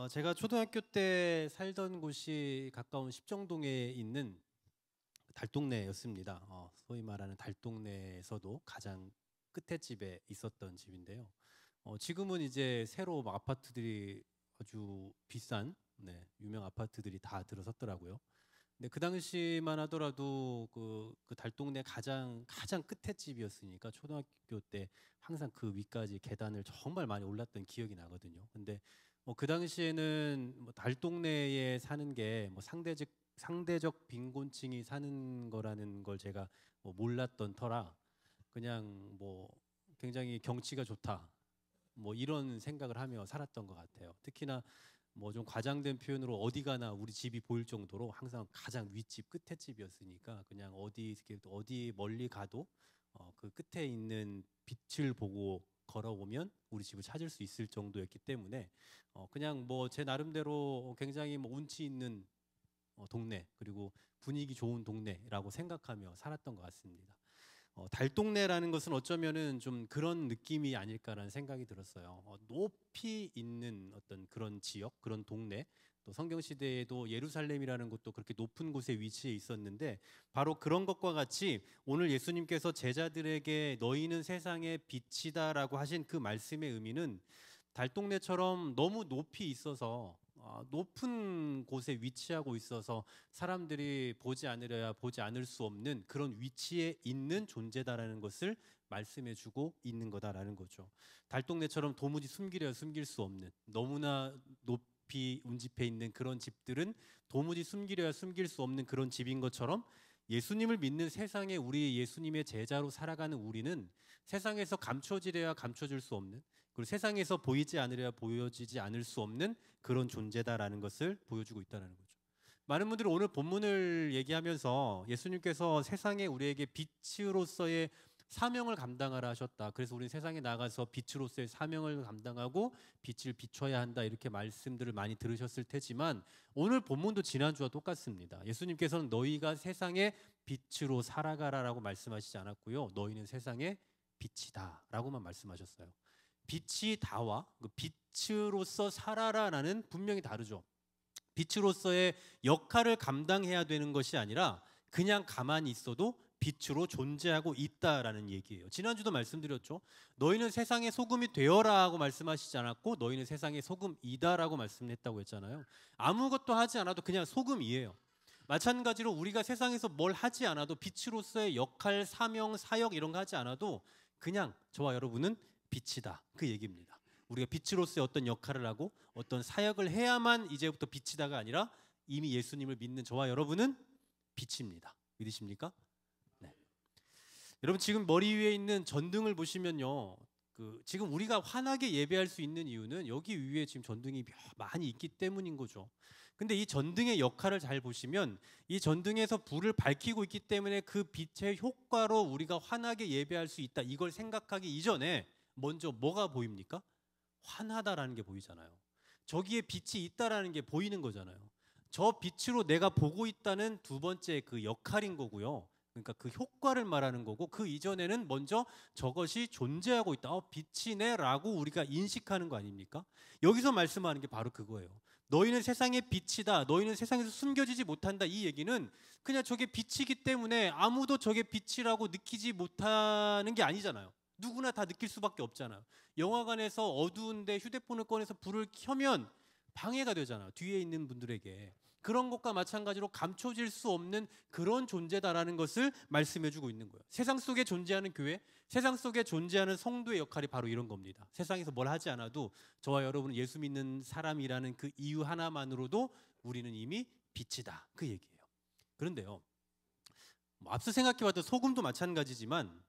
제가 초등학교 때 살던 곳이 가까운 십정동에 있는 달동네였습니다. 소위 말하는 달동네에서도 가장 끝에 집에 있었던 집인데요. 지금은 이제 새로 막 아파트들이 아주 비싼 유명 아파트들이 다 들어섰더라고요. 근데 그 당시만 하더라도 그 달동네 가장 끝에 집이었으니까 초등학교 때 항상 그 위까지 계단을 정말 많이 올랐던 기억이 나거든요. 근데 뭐 그 당시에는 뭐 달동네에 사는 게 뭐 상대적 빈곤층이 사는 거라는 걸 제가 뭐 몰랐던 터라 그냥 뭐 굉장히 경치가 좋다. 뭐 이런 생각을 하며 살았던 것 같아요. 특히나 뭐 좀 과장된 표현으로 어디 가나 우리 집이 보일 정도로 항상 가장 윗집 끝에 집이었으니까 그냥 어디 멀리 가도 그 끝에 있는 빛을 보고 걸어오면 우리 집을 찾을 수 있을 정도였기 때문에 그냥 뭐 제 나름대로 굉장히 뭐 운치 있는 동네 그리고 분위기 좋은 동네라고 생각하며 살았던 것 같습니다. 달동네라는 것은 어쩌면은 좀 그런 느낌이 아닐까라는 생각이 들었어요. 높이 있는 어떤 그런 지역, 그런 동네, 또 성경 시대에도 예루살렘이라는 곳도 그렇게 높은 곳에 위치해 있었는데 바로 그런 것과 같이 오늘 예수님께서 제자들에게 너희는 세상의 빛이다라고 하신 그 말씀의 의미는 달동네처럼 너무 높이 있어서 높은 곳에 위치하고 있어서 사람들이 보지 않으려야 보지 않을 수 없는 그런 위치에 있는 존재다라는 것을 말씀해주고 있는 거다라는 거죠. 달동네처럼 도무지 숨기려야 숨길 수 없는 너무나 높이 운집해 있는 그런 집들은 도무지 숨기려야 숨길 수 없는 그런 집인 것처럼 예수님을 믿는 세상에 우리 예수님의 제자로 살아가는 우리는 세상에서 감춰지려야 감춰질 수 없는 그리고 세상에서 보이지 않으려야 보여지지 않을 수 없는 그런 존재다라는 것을 보여주고 있다는 거죠. 많은 분들이 오늘 본문을 얘기하면서 예수님께서 세상에 우리에게 빛으로서의 사명을 감당하라 하셨다. 그래서 우리는 세상에 나가서 빛으로서의 사명을 감당하고 빛을 비춰야 한다. 이렇게 말씀들을 많이 들으셨을 테지만 오늘 본문도 지난주와 똑같습니다. 예수님께서는 너희가 세상의 빛으로 살아가라라고 말씀하시지 않았고요. 너희는 세상의 빛이다 라고만 말씀하셨어요. 빛이 다와 그 빛으로서 살아라라는 분명히 다르죠. 빛으로서의 역할을 감당해야 되는 것이 아니라 그냥 가만히 있어도 빛으로 존재하고 있다라는 얘기예요. 지난주도 말씀드렸죠. 너희는 세상의 소금이 되어라 하고 말씀하시지 않았고 너희는 세상의 소금이다라고 말씀했다고 했잖아요. 아무것도 하지 않아도 그냥 소금이에요. 마찬가지로 우리가 세상에서 뭘 하지 않아도 빛으로서의 역할, 사명, 사역 이런 거 하지 않아도 그냥 저와 여러분은 빛이다. 그 얘기입니다. 우리가 빛으로서의 어떤 역할을 하고 어떤 사역을 해야만 이제부터 빛이다가 아니라 이미 예수님을 믿는 저와 여러분은 빛입니다. 믿으십니까? 네. 여러분 지금 머리 위에 있는 전등을 보시면요. 지금 우리가 환하게 예배할 수 있는 이유는 여기 위에 지금 전등이 많이 있기 때문인 거죠. 근데 이 전등의 역할을 잘 보시면 이 전등에서 불을 밝히고 있기 때문에 그 빛의 효과로 우리가 환하게 예배할 수 있다. 이걸 생각하기 이전에 먼저 뭐가 보입니까? 환하다라는 게 보이잖아요. 저기에 빛이 있다라는 게 보이는 거잖아요. 저 빛으로 내가 보고 있다는 두 번째 그 역할인 거고요. 그러니까 그 효과를 말하는 거고 그 이전에는 먼저 저것이 존재하고 있다. 빛이네라고 우리가 인식하는 거 아닙니까? 여기서 말씀하는 게 바로 그거예요. 너희는 세상의 빛이다. 너희는 세상에서 숨겨지지 못한다. 이 얘기는 그냥 저게 빛이기 때문에 아무도 저게 빛이라고 느끼지 못하는 게 아니잖아요. 누구나 다 느낄 수밖에 없잖아요. 영화관에서 어두운데 휴대폰을 꺼내서 불을 켜면 방해가 되잖아요. 뒤에 있는 분들에게. 그런 것과 마찬가지로 감춰질 수 없는 그런 존재다라는 것을 말씀해주고 있는 거예요. 세상 속에 존재하는 교회, 세상 속에 존재하는 성도의 역할이 바로 이런 겁니다. 세상에서 뭘 하지 않아도 저와 여러분은 예수 믿는 사람이라는 그 이유 하나만으로도 우리는 이미 빛이다. 그 얘기예요. 그런데요. 앞서 생각해봤던 소금도 마찬가지지만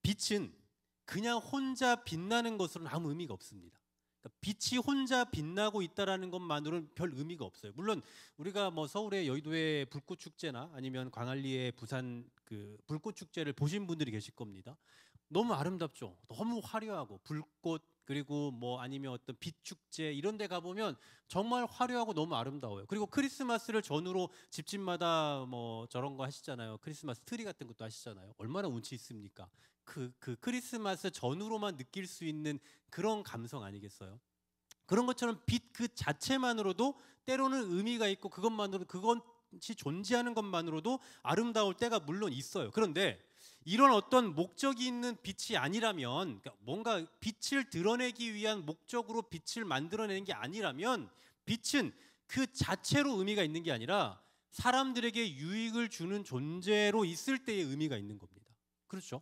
빛은 그냥 혼자 빛나는 것으로는 아무 의미가 없습니다. 그러니까 빛이 혼자 빛나고 있다라는 것만으로는 별 의미가 없어요. 물론 우리가 뭐 서울의 여의도의 불꽃 축제나 아니면 광안리의 부산 그 불꽃 축제를 보신 분들이 계실 겁니다. 너무 아름답죠. 너무 화려하고 불꽃 그리고 뭐 아니면 어떤 빛 축제 이런 데 가보면 정말 화려하고 너무 아름다워요. 그리고 크리스마스를 전후로 집집마다 뭐 저런 거 하시잖아요. 크리스마스 트리 같은 것도 하시잖아요. 얼마나 운치 있습니까? 그 크리스마스 전후로만 느낄 수 있는 그런 감성 아니겠어요? 그런 것처럼 빛 그 자체만으로도 때로는 의미가 있고 그것이 존재하는 것만으로도 아름다울 때가 물론 있어요. 그런데 이런 어떤 목적이 있는 빛이 아니라면, 그러니까 뭔가 빛을 드러내기 위한 목적으로 빛을 만들어내는 게 아니라면, 빛은 그 자체로 의미가 있는 게 아니라 사람들에게 유익을 주는 존재로 있을 때의 의미가 있는 겁니다. 그렇죠?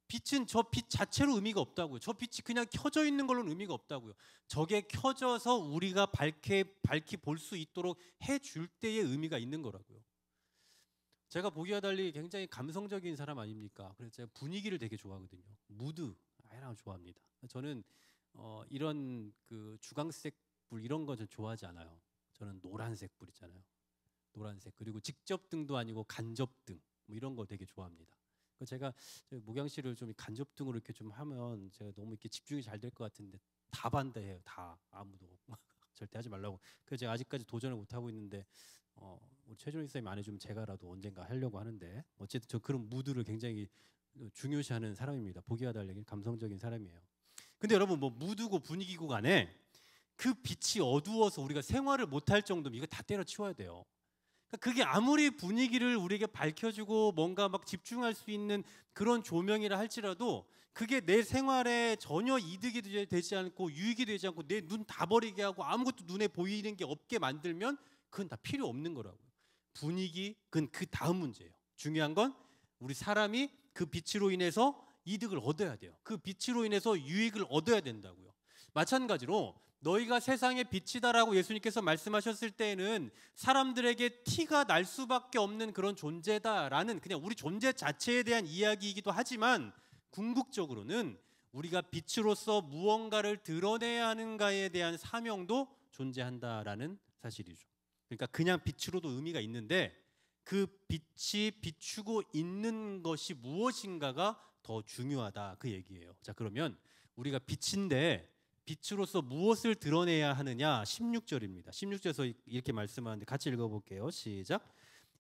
빛은 저 빛 자체로 의미가 없다고요. 저 빛이 그냥 켜져 있는 걸로는 의미가 없다고요. 저게 켜져서 우리가 밝히 볼 수 있도록 해줄 때의 의미가 있는 거라고요. 제가 보기와 달리 굉장히 감성적인 사람 아닙니까? 그래서 제가 분위기를 되게 좋아하거든요. 무드 아이랑 좋아합니다. 저는 이런 그 주광색 불 이런 거 저 좋아하지 않아요. 저는 노란색 불 있잖아요. 노란색, 그리고 직접등도 아니고 간접등 뭐 이런 거 되게 좋아합니다. 제가 목양실을 좀 간접등으로 이렇게 좀 하면 제가 너무 이렇게 집중이 잘 될 것 같은데 다 반대해요. 다 아무도 절대 하지 말라고. 그래서 제가 아직까지 도전을 못 하고 있는데 우리 최준희 선생님 안 해주면 제가라도 언젠가 하려고 하는데, 어쨌든 저 그런 무드를 굉장히 중요시하는 사람입니다. 보기와 달리 감성적인 사람이에요. 근데 여러분, 뭐 무드고 분위기고 간에 그 빛이 어두워서 우리가 생활을 못할 정도면 이거 다 때려치워야 돼요. 그게 아무리 분위기를 우리에게 밝혀주고 뭔가 막 집중할 수 있는 그런 조명이라 할지라도 그게 내 생활에 전혀 이득이 되지 않고 유익이 되지 않고 내 눈 다 버리게 하고 아무것도 눈에 보이는 게 없게 만들면 그건 다 필요 없는 거라고요. 분위기, 그건 그 다음 문제예요. 중요한 건 우리 사람이 그 빛으로 인해서 이득을 얻어야 돼요. 그 빛으로 인해서 유익을 얻어야 된다고요. 마찬가지로 너희가 세상의 빛이다라고 예수님께서 말씀하셨을 때에는 사람들에게 티가 날 수밖에 없는 그런 존재다라는 그냥 우리 존재 자체에 대한 이야기이기도 하지만, 궁극적으로는 우리가 빛으로서 무언가를 드러내야 하는가에 대한 사명도 존재한다라는 사실이죠. 그러니까 그냥 빛으로도 의미가 있는데 그 빛이 비추고 있는 것이 무엇인가가 더 중요하다, 그 얘기예요. 자, 그러면 우리가 빛인데 빛으로서 무엇을 드러내야 하느냐? 16절입니다. 16절에서 이렇게 말씀하는데 같이 읽어볼게요. 시작.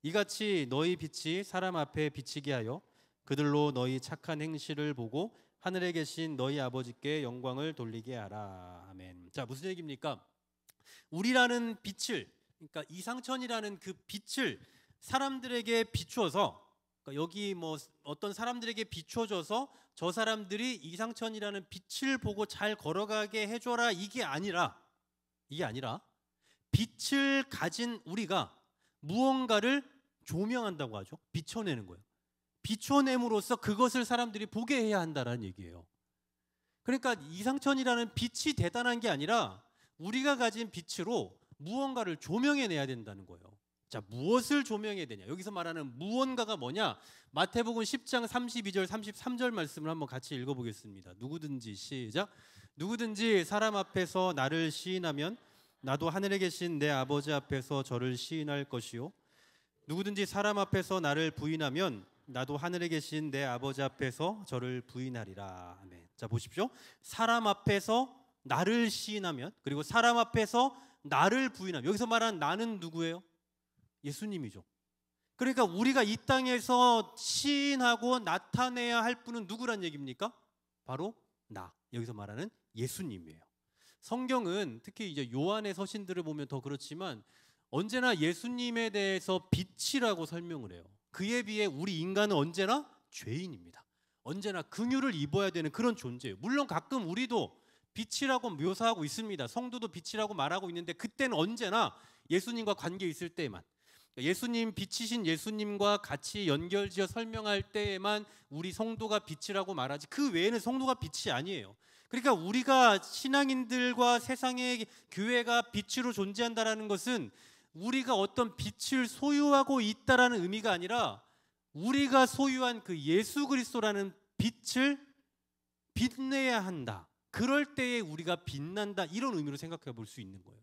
이같이 너희 빛이 사람 앞에 비치게 하여 그들로 너희 착한 행실을 보고 하늘에 계신 너희 아버지께 영광을 돌리게 하라. 아멘. 자, 무슨 얘기입니까? 우리라는 빛을, 그러니까 이상천이라는 그 빛을 사람들에게 비추어서, 그러니까 여기 뭐 어떤 사람들에게 비춰줘서 저 사람들이 이상천이라는 빛을 보고 잘 걸어가게 해줘라, 이게 아니라 빛을 가진 우리가 무언가를 조명한다고 하죠. 비춰내는 거예요. 비춰냄으로써 그것을 사람들이 보게 해야 한다라는 얘기예요. 그러니까 이상천이라는 빛이 대단한 게 아니라 우리가 가진 빛으로 무언가를 조명해내야 된다는 거예요. 자, 무엇을 조명해야 되냐? 여기서 말하는 무언가가 뭐냐? 마태복음 10장 32절 33절 말씀을 한번 같이 읽어보겠습니다. 누구든지, 시작. 누구든지 사람 앞에서 나를 시인하면 나도 하늘에 계신 내 아버지 앞에서 저를 시인할 것이요, 누구든지 사람 앞에서 나를 부인하면 나도 하늘에 계신 내 아버지 앞에서 저를 부인하리라. 아멘. 자, 보십시오. 사람 앞에서 나를 시인하면, 그리고 사람 앞에서 나를 부인하면, 여기서 말하는 나는 누구예요? 예수님이죠. 그러니까 우리가 이 땅에서 시인하고 나타내야 할 분은 누구란 얘기입니까? 바로 나, 여기서 말하는 예수님이에요. 성경은 특히 이제 요한의 서신들을 보면 더 그렇지만 언제나 예수님에 대해서 빛이라고 설명을 해요. 그에 비해 우리 인간은 언제나 죄인입니다. 언제나 긍휼을 입어야 되는 그런 존재예요. 물론 가끔 우리도 빛이라고 묘사하고 있습니다. 성도도 빛이라고 말하고 있는데 그때는 언제나 예수님과 관계 있을 때만, 예수님, 빛이신 예수님과 같이 연결지어 설명할 때에만 우리 성도가 빛이라고 말하지, 그 외에는 성도가 빛이 아니에요. 그러니까 우리가 신앙인들과 세상의 교회가 빛으로 존재한다는 것은 우리가 어떤 빛을 소유하고 있다라는 의미가 아니라 우리가 소유한 그 예수 그리스도라는 빛을 빛내야 한다. 그럴 때에 우리가 빛난다, 이런 의미로 생각해 볼 수 있는 거예요.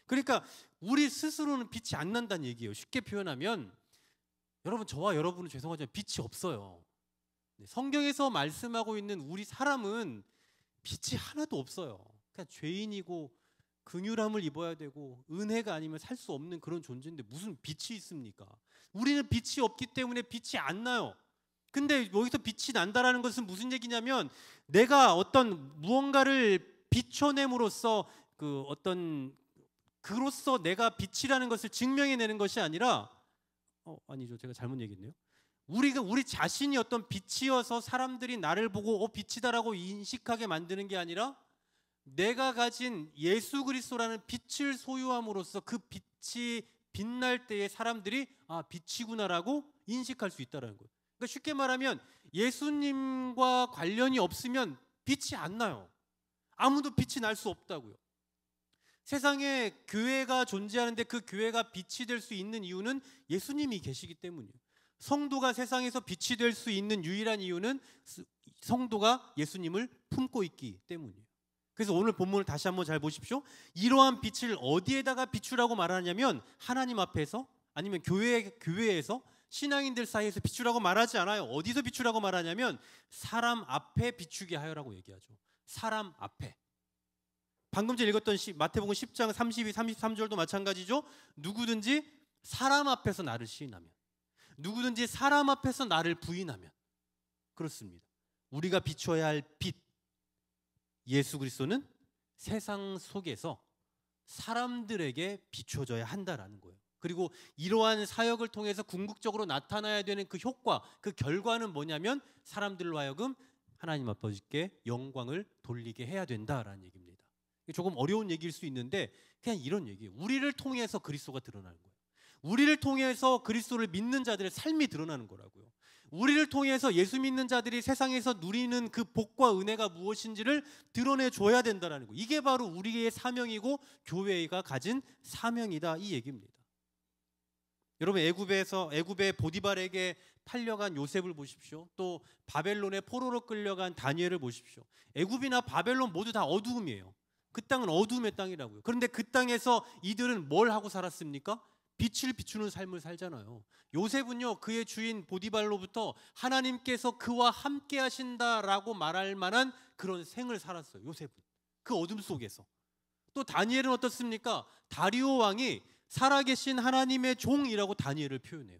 그러니까 우리 스스로는 빛이 안 난다는 얘기예요. 쉽게 표현하면, 여러분, 저와 여러분은 죄송하지만 빛이 없어요. 성경에서 말씀하고 있는 우리 사람은 빛이 하나도 없어요. 그냥 죄인이고 긍휼함을 입어야 되고 은혜가 아니면 살 수 없는 그런 존재인데 무슨 빛이 있습니까? 우리는 빛이 없기 때문에 빛이 안 나요. 근데 여기서 빛이 난다라는 것은 무슨 얘기냐면, 내가 어떤 무언가를 비춰냄으로써 그 어떤 그로서 내가 빛이라는 것을 증명해내는 것이 아니라 아니죠. 제가 잘못 얘기했네요. 우리 자신이 어떤 빛이어서 사람들이 나를 보고 빛이다라고 인식하게 만드는 게 아니라 내가 가진 예수 그리스도라는 빛을 소유함으로써 그 빛이 빛날 때에 사람들이 빛이구나라고 인식할 수 있다는 거예요. 그러니까 쉽게 말하면 예수님과 관련이 없으면 빛이 안 나요. 아무도 빛이 날 수 없다고요. 세상에 교회가 존재하는데 그 교회가 빛이 될 수 있는 이유는 예수님이 계시기 때문이에요. 성도가 세상에서 빛이 될 수 있는 유일한 이유는 성도가 예수님을 품고 있기 때문이에요. 그래서 오늘 본문을 다시 한번 잘 보십시오. 이러한 빛을 어디에다가 비추라고 말하냐면 하나님 앞에서 아니면 교회에서 신앙인들 사이에서 비추라고 말하지 않아요. 어디서 비추라고 말하냐면 사람 앞에 비추게 하여라고 얘기하죠. 사람 앞에. 방금 전에 읽었던 마태복음 10장 32, 33절도 마찬가지죠. 누구든지 사람 앞에서 나를 시인하면, 누구든지 사람 앞에서 나를 부인하면, 그렇습니다. 우리가 비춰야 할 빛, 예수 그리스도는 세상 속에서 사람들에게 비춰져야 한다라는 거예요. 그리고 이러한 사역을 통해서 궁극적으로 나타나야 되는 그 효과, 그 결과는 뭐냐면 사람들로 하여금 하나님 아버지께 영광을 돌리게 해야 된다라는 얘기입니다. 조금 어려운 얘기일 수 있는데 그냥 이런 얘기예요. 우리를 통해서 그리스도가 드러나는 거예요. 우리를 통해서 그리스도를 믿는 자들의 삶이 드러나는 거라고요. 우리를 통해서 예수 믿는 자들이 세상에서 누리는 그 복과 은혜가 무엇인지를 드러내줘야 된다는 거예요. 이게 바로 우리의 사명이고 교회가 가진 사명이다, 이 얘기입니다. 여러분, 애굽의 보디발에게 팔려간 요셉을 보십시오. 또 바벨론의 포로로 끌려간 다니엘을 보십시오. 애굽이나 바벨론 모두 다 어두움이에요. 그 땅은 어두움의 땅이라고요. 그런데 그 땅에서 이들은 뭘 하고 살았습니까? 빛을 비추는 삶을 살잖아요. 요셉은요, 그의 주인 보디발로부터 하나님께서 그와 함께 하신다라고 말할 만한 그런 생을 살았어요. 요셉은 그 어둠 속에서. 또 다니엘은 어떻습니까? 다리오 왕이 살아계신 하나님의 종이라고 다니엘을 표현해요.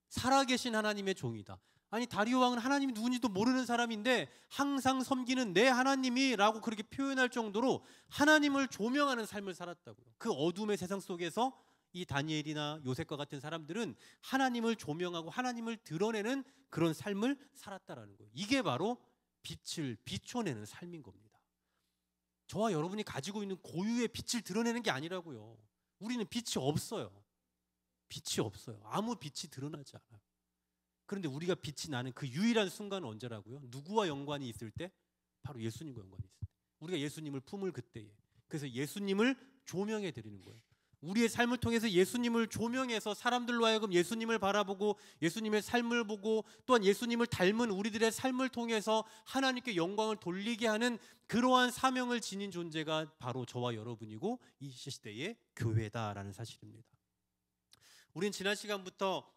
살아계신 하나님의 종이다. 아니, 다리오 왕은 하나님이 누군지도 모르는 사람인데 항상 섬기는 내 하나님이라고 그렇게 표현할 정도로 하나님을 조명하는 삶을 살았다고요. 그 어둠의 세상 속에서 이 다니엘이나 요셉과 같은 사람들은 하나님을 조명하고 하나님을 드러내는 그런 삶을 살았다라는 거예요. 이게 바로 빛을 비춰내는 삶인 겁니다. 저와 여러분이 가지고 있는 고유의 빛을 드러내는 게 아니라고요. 우리는 빛이 없어요. 빛이 없어요. 아무 빛이 드러나지 않아요. 그런데 우리가 빛이 나는 그 유일한 순간은 언제라고요? 누구와 연관이 있을 때? 바로 예수님과 연관이 있을 때. 우리가 예수님을 품을 그때에. 그래서 예수님을 조명해 드리는 거예요. 우리의 삶을 통해서 예수님을 조명해서 사람들로 하여금 예수님을 바라보고 예수님의 삶을 보고 또한 예수님을 닮은 우리들의 삶을 통해서 하나님께 영광을 돌리게 하는 그러한 사명을 지닌 존재가 바로 저와 여러분이고 이 시대의 교회다라는 사실입니다. 우린 지난 시간부터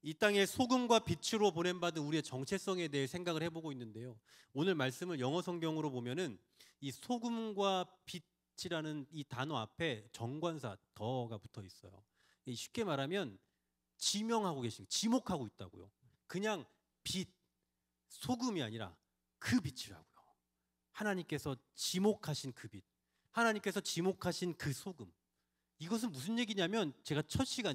이 땅의 소금과 빛으로 보냄받은 우리의 정체성에 대해 생각을 해보고 있는데요. 오늘 말씀을 영어 성경으로 보면은 이 소금과 빛이라는 이 단어 앞에 정관사 더가 붙어 있어요. 쉽게 말하면 지목하고 있다고요. 그냥 빛, 소금이 아니라 그 빛이라고요. 하나님께서 지목하신 그 빛, 하나님께서 지목하신 그 소금. 이것은 무슨 얘기냐면 제가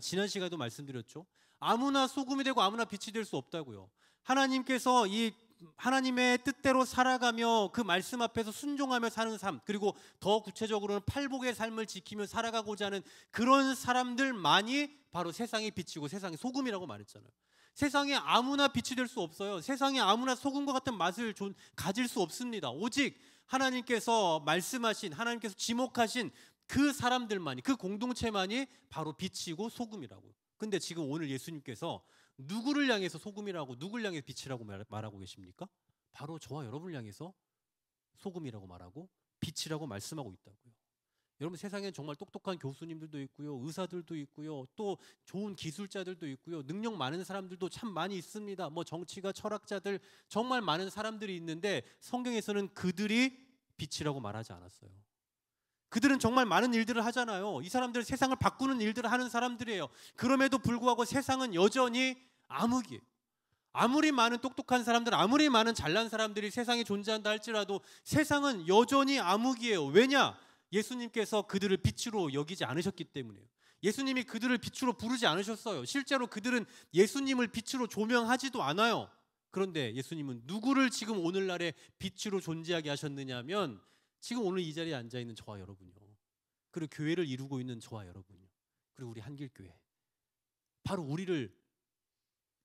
지난 시간에도 말씀드렸죠. 아무나 소금이 되고 아무나 빛이 될 수 없다고요. 하나님께서 이 하나님의 뜻대로 살아가며 그 말씀 앞에서 순종하며 사는 삶, 그리고 더 구체적으로는 팔복의 삶을 지키며 살아가고자 하는 그런 사람들만이 바로 세상의 빛이고 세상의 소금이라고 말했잖아요. 세상에 아무나 빛이 될 수 없어요. 세상에 아무나 소금과 같은 맛을 가질 수 없습니다. 오직 하나님께서 말씀하신, 하나님께서 지목하신 그 사람들만이, 그 공동체만이 바로 빛이고 소금이라고. 근데 지금 오늘 예수님께서 누구를 향해서 소금이라고, 누구를 향해서 빛이라고 말하고 계십니까? 바로 저와 여러분을 향해서 소금이라고 말하고 빛이라고 말씀하고 있다고요. 여러분, 세상엔 정말 똑똑한 교수님들도 있고요, 의사들도 있고요, 또 좋은 기술자들도 있고요, 능력 많은 사람들도 참 많이 있습니다. 뭐 정치가, 철학자들, 정말 많은 사람들이 있는데 성경에서는 그들이 빛이라고 말하지 않았어요. 그들은 정말 많은 일들을 하잖아요. 이 사람들 세상을 바꾸는 일들을 하는 사람들이에요. 그럼에도 불구하고 세상은 여전히 암흑이에요. 아무리 많은 똑똑한 사람들, 아무리 많은 잘난 사람들이 세상에 존재한다 할지라도 세상은 여전히 암흑이에요. 왜냐? 예수님께서 그들을 빛으로 여기지 않으셨기 때문이에요. 예수님이 그들을 빛으로 부르지 않으셨어요. 실제로 그들은 예수님을 빛으로 조명하지도 않아요. 그런데 예수님은 누구를 지금 오늘날에 빛으로 존재하게 하셨느냐 하면 지금 오늘 이 자리에 앉아있는 저와 여러분요, 그리고 교회를 이루고 있는 저와 여러분요, 그리고 우리 한길교회, 바로 우리를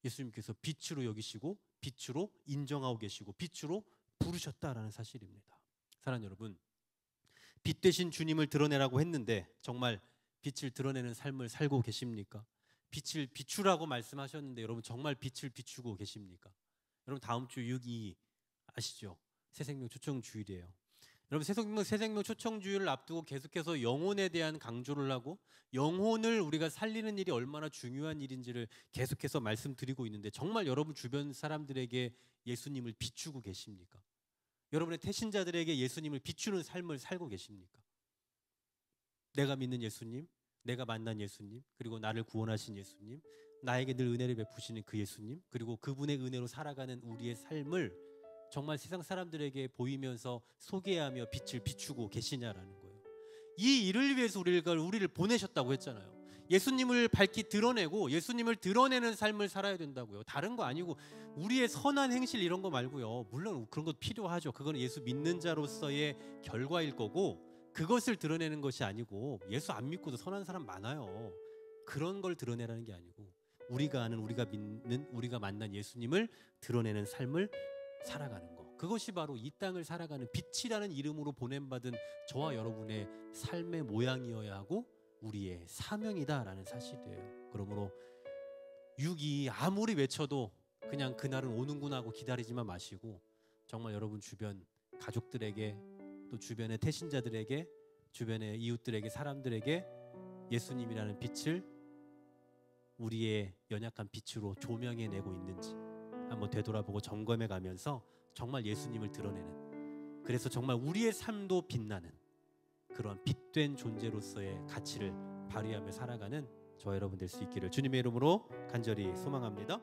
예수님께서 빛으로 여기시고 빛으로 인정하고 계시고 빛으로 부르셨다라는 사실입니다. 사랑하는 여러분, 빛 되신 주님을 드러내라고 했는데 정말 빛을 드러내는 삶을 살고 계십니까? 빛을 비추라고 말씀하셨는데 여러분 정말 빛을 비추고 계십니까? 여러분 다음 주 6.2 아시죠? 새생명 초청 주일이에요. 여러분 새생명 초청 주일을 앞두고 계속해서 영혼에 대한 강조를 하고 영혼을 우리가 살리는 일이 얼마나 중요한 일인지를 계속해서 말씀드리고 있는데 정말 여러분 주변 사람들에게 예수님을 비추고 계십니까? 여러분의 태신자들에게 예수님을 비추는 삶을 살고 계십니까? 내가 믿는 예수님, 내가 만난 예수님, 그리고 나를 구원하신 예수님, 나에게 늘 은혜를 베푸시는 그 예수님, 그리고 그분의 은혜로 살아가는 우리의 삶을 정말 세상 사람들에게 보이면서 소개하며 빛을 비추고 계시냐라는 거예요. 이 일을 위해서 우리를 보내셨다고 했잖아요. 예수님을 밝히 드러내고 예수님을 드러내는 삶을 살아야 된다고요. 다른 거 아니고 우리의 선한 행실 이런 거 말고요. 물론 그런 것 필요하죠. 그건 예수 믿는 자로서의 결과일 거고 그것을 드러내는 것이 아니고 예수 안 믿고도 선한 사람 많아요. 그런 걸 드러내라는 게 아니고 우리가 아는, 우리가 믿는, 우리가 만난 예수님을 드러내는 삶을 살아가는 거, 그것이 바로 이 땅을 살아가는 빛이라는 이름으로 보냄받은 저와 여러분의 삶의 모양이어야 하고 우리의 사명이다라는 사실이에요. 그러므로 6.2 아무리 외쳐도 그냥 그날은 오는구나 하고 기다리지만 마시고 정말 여러분 주변 가족들에게 또 주변의 태신자들에게 주변의 이웃들에게 사람들에게 예수님이라는 빛을 우리의 연약한 빛으로 조명해내고 있는지 한번 되돌아보고 점검해 가면서 정말 예수님을 드러내는, 그래서 정말 우리의 삶도 빛나는 그런 빛된 존재로서의 가치를 발휘하며 살아가는 저와 여러분 될 수 있기를 주님의 이름으로 간절히 소망합니다.